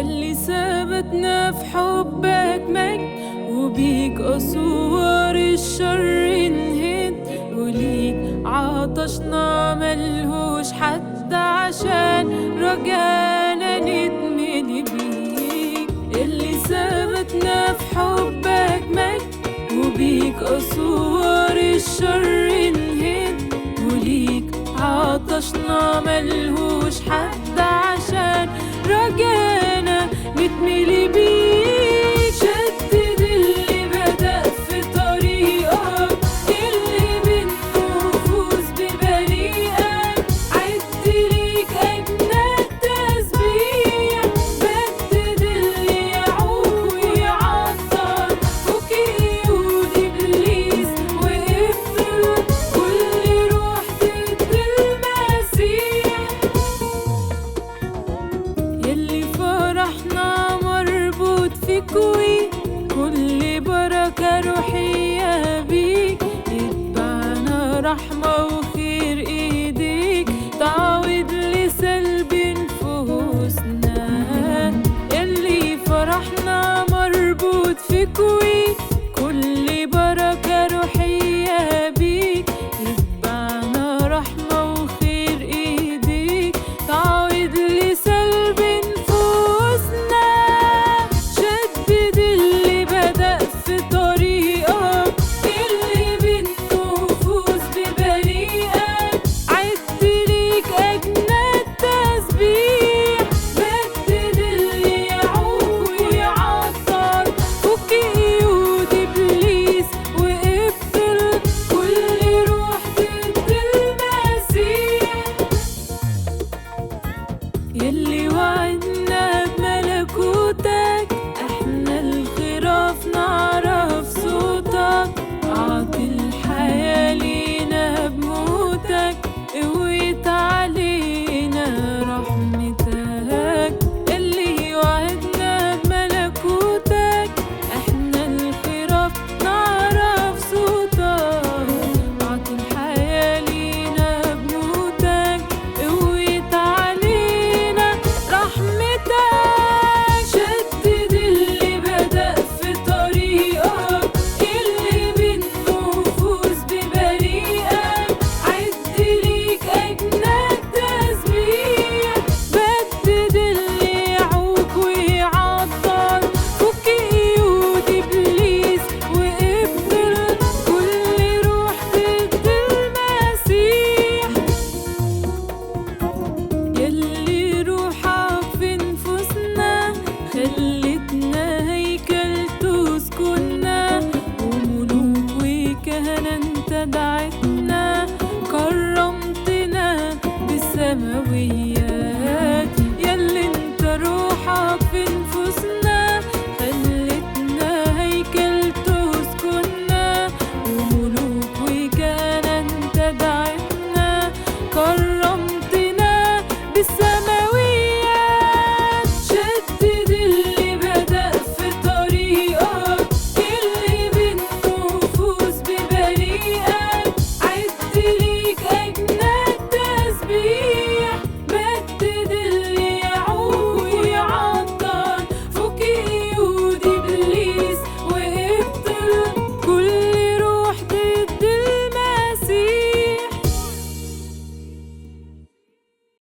يلي ثبتنا في حبك مجد، وبيك أسوار الشر انهد، وليك عطشنا ملهوش حد عشان رجانا نتملي بيك. يلي ثبتنا في حبك مجد، وبيك أسوار الشر انهد، وليك عطشنا ملهوش حد عشان رجانا نتملي بيك. شدد اللي بدأ في طريقك، اللي بالنفوس ببريئك، عد ليك أجناد تسبيح، بدد اللي يعوق ويعطل، فك قيود إبليس وقفل كل روح ضد المسيح. يلي فرحنا مربوط فيك، كل بركة روحية بيك، يتبعنا رحمة وخير ايديك، تعوض لسلب نفوسنا. يلي فرحنا مربوط فيك، كل بركة روحية بيك، يتبعنا رحمة وخير ايديك، تعوض لسلب نفوسنا. شدد اللي بدأ في طريقك، اللي بالنفوس ببريئك، عد ليك أجناد تسبيح، بدد اللي يعوق ويعطل، فك قيود إبليس وقفل كل روح ضد المسيح. يلي وعدنا بملكوتك، احنا الخراف نعرف صوتك، اعطي الحياة لينا بموتك، قويت علينا رحمتك. يلي وعدنا بملكوتك، احنا الخراف نعرف صوتك، اعطي الحياة لينا بموتك، قويت علينا رحمتك. شدد اللي بدأ في طريقك، اللي بالنفوس ببريئك، عد ليك أجناد تسبيح، بدد اللي يعوق ويعطل، فك قيود إبليس وقفل كل روح ضد المسيح. يلي روحك في نفوسنا، خلتنا هيكل تسكننا، وملوك وكهنة انت دعتنا، كرمتنا بالسماوية.